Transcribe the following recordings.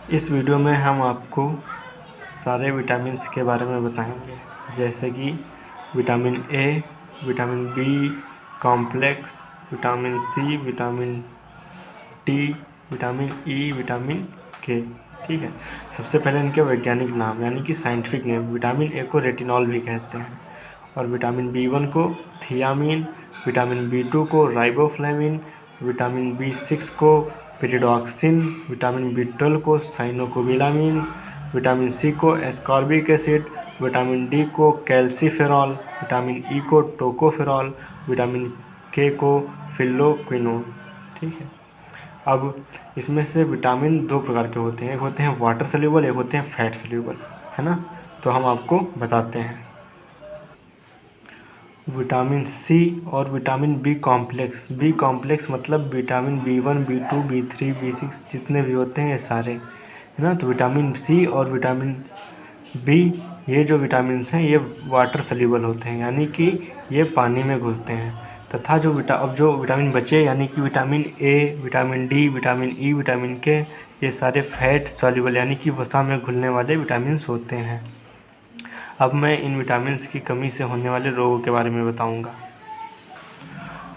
इस वीडियो में हम आपको सारे विटामिन्स के बारे में बताएंगे, जैसे कि vitamin A, vitamin B complex, vitamin C, vitamin D, vitamin E, vitamin K. ठीक है। सबसे पहले इनके वैज्ञानिक नाम यानी कि साइंटिफिक नेम। विटामिन ए को रेटिनॉल भी कहते हैं, और विटामिन बी1 को थियामिन, विटामिन बी2 को राइबोफ्लेविन, विटामिन बी6 को पेरिडॉक्सिन, विटामिन बी12 को साइनोकोबिलामिन, विटामिन सी को एस्कॉर्बिक एसिड, विटामिन डी को कैल्सीफेरॉल, विटामिन ई को टोकोफेरॉल, विटामिन के को फिल्लोक्विनोन। ठीक है। अब इसमें से विटामिन दो प्रकार के होते हैं, एक होते हैं वाटर सल्यूबल, एक होते हैं फैट सल्यूबल, है ना। तो हम आपको बताते हैं। विटामिन सी और विटामिन बी कॉम्प्लेक्स मतलब विटामिन बी1, बी2, बी3, बी6 जितने भी होते हैं ये सारे, है ना। तो विटामिन सी और विटामिन बी, ये जो विटामिन हैं ये वाटर सल्यूबल होते हैं, यानी कि ये पानी में घुलते हैं। तथा जो विटामिन बचे यानी कि vitamin A, vitamin D, vitamin E, vitamin के, ये सारे फैट सॉल्युबल यानी कि वसा में घुलने वाले विटामिन होते हैं। अब मैं इन विटामिन्स की कमी से होने वाले रोगों के बारे में बताऊंगा।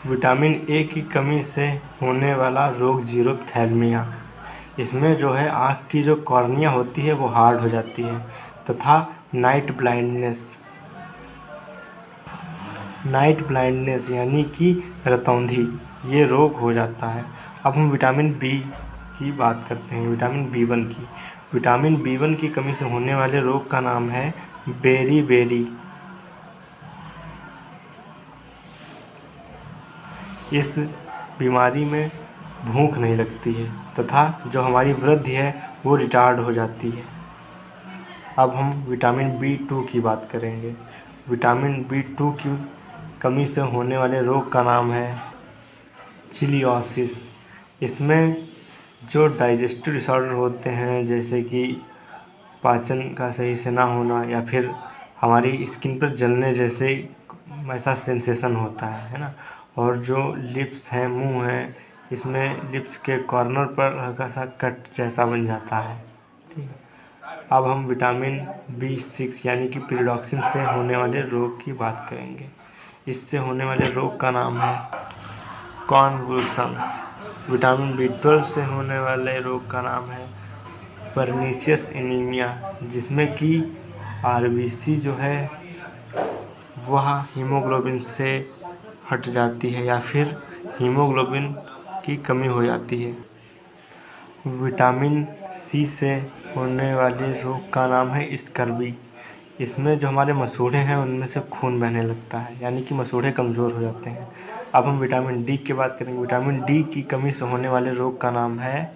विटामिन ए की कमी से होने वाला रोग जीरोप्थैल्मिया। इसमें जो है आँख की जो कॉर्निया होती है वो हार्ड हो जाती है, तथा नाइट ब्लाइंडनेस यानी कि रतौंधी, ये रोग हो जाता है। अब हम विटामिन बी की बात करते हैं, विटामिन बी1 की कमी से होने वाले रोग का नाम है बेरी। इस बीमारी में भूख नहीं लगती है, तथा जो हमारी वृद्धि है वो रिटार्ड हो जाती है। अब हम विटामिन बी2 की बात करेंगे। विटामिन बी2 की कमी से होने वाले रोग का नाम है चिलियोसिस। इसमें जो डाइजेस्टिव डिसऑर्डर होते हैं, जैसे कि पाचन का सही से ना होना, या फिर हमारी स्किन पर जलने जैसे ऐसा सेंसेशन होता है ना। और जो लिप्स हैं, मुंह है, इसमें लिप्स के कॉर्नर पर हल्का सा कट जैसा बन जाता है। ठीक है। अब हम विटामिन बी6 यानी कि पेरिडॉक्सिन से होने वाले रोग की बात करेंगे। इससे होने वाले रोग का नाम है कॉन्वुल्सन्स। विटामिन बी12 से होने वाले रोग का नाम है परनीशियस एनीमिया, जिसमें कि आरबीसी जो है वह हीमोग्लोबिन से हट जाती है, या फिर हीमोग्लोबिन की कमी हो जाती है। विटामिन सी से होने वाले रोग का नाम है स्कर्वी। इसमें जो हमारे मसूड़े हैं उनमें से खून बहने लगता है, यानी कि मसूड़े कमज़ोर हो जाते हैं। अब हम विटामिन डी की बात करेंगे। विटामिन डी की कमी से होने वाले रोग का नाम है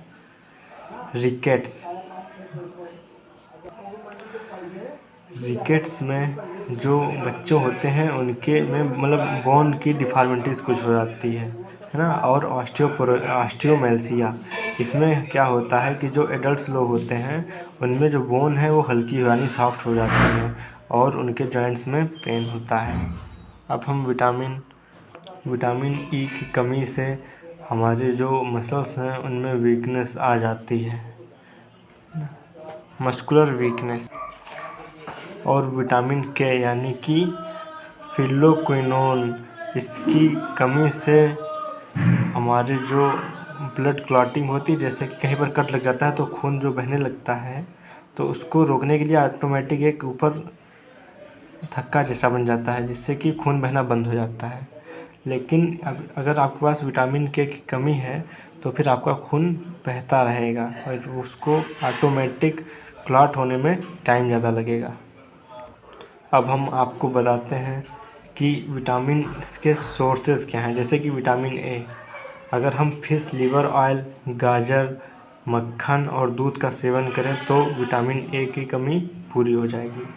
रिकेट्स में जो बच्चे होते हैं उनके में मतलब बोन की डिफॉर्मिटीज़ कुछ हो जाती है ना। और ऑस्टियोमेल्सिया, इसमें क्या होता है कि जो एडल्ट्स लोग होते हैं उनमें जो बोन है वो हल्की यानी सॉफ्ट हो जाती है, और उनके जॉइंट्स में पेन होता है। अब हम विटामिन ई की कमी से हमारे जो मसल्स हैं उनमें वीकनेस आ जाती है, मस्कुलर वीकनेस। और विटामिन के यानी कि फिल्लोक्विनोन, इसकी कमी से हमारे जो ब्लड क्लॉटिंग होती है, जैसे कि कहीं पर कट लग जाता है तो खून जो बहने लगता है, तो उसको रोकने के लिए ऑटोमेटिक एक ऊपर थक्का जैसा बन जाता है, जिससे कि खून बहना बंद हो जाता है। लेकिन अगर आपके पास विटामिन के की कमी है तो फिर आपका खून बहता रहेगा, और उसको ऑटोमेटिक क्लॉट होने में टाइम ज़्यादा लगेगा। अब हम आपको बताते हैं कि विटामिन के सोर्सेज क्या हैं। जैसे कि विटामिन ए, अगर हम फिश लिवर ऑयल, गाजर, मक्खन और दूध का सेवन करें तो विटामिन ए की कमी पूरी हो जाएगी।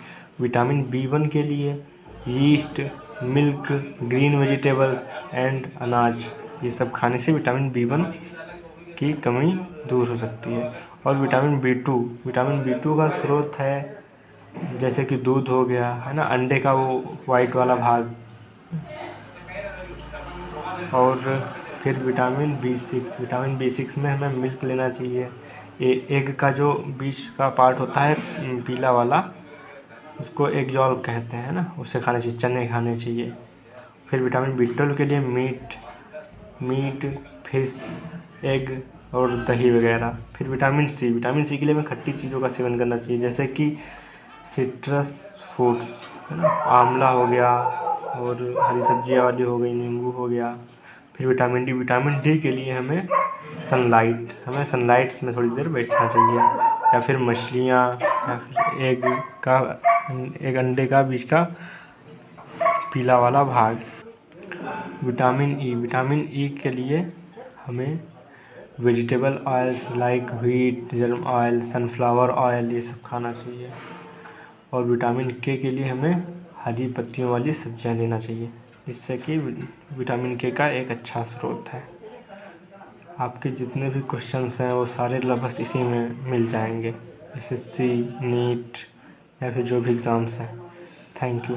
विटामिन बी1 के लिए yeast, milk, green vegetables and अनाज, ये सब खाने से विटामिन बी1 की कमी दूर हो सकती है। और विटामिन बी2 का स्रोत है जैसे कि दूध हो गया, है ना, अंडे का वो वाइट वाला भाग, और फिर विटामिन बी6 में हमें मिल्क लेना चाहिए, एग का जो बीच का पार्ट होता है पीला वाला, उसको एग यॉल कहते हैं ना, उसे खाना चाहिए, चने खाने चाहिए। फिर विटामिन B12 के लिए मीट, फिश, एग और दही वगैरह। फिर विटामिन सी के लिए हमें खट्टी चीज़ों का सेवन करना चाहिए, जैसे कि सिट्रस फ्रूट्स है ना, आंवला हो गया और हरी सब्जियाँ वाली हो गई, नींबू हो गया। फिर विटामिन डी के लिए हमें सनलाइट्स में थोड़ी देर बैठना चाहिए, या फिर मछलियाँ, या फिर एग अंडे का बीच का पीला वाला भाग। विटामिन ई के लिए हमें vegetable oils like wheat, germ oil, sunflower oil, ये सब खाना चाहिए। और विटामिन के लिए हमें हरी पत्तियों वाली सब्जियां लेना चाहिए, जिससे कि विटामिन के का एक अच्छा स्रोत है। आपके जितने भी क्वेश्चंस हैं वो सारे लगभग इसी में मिल जाएंगे, SSC, नीट या फिर जो भी एग्ज़ाम्स हैं। Thank you.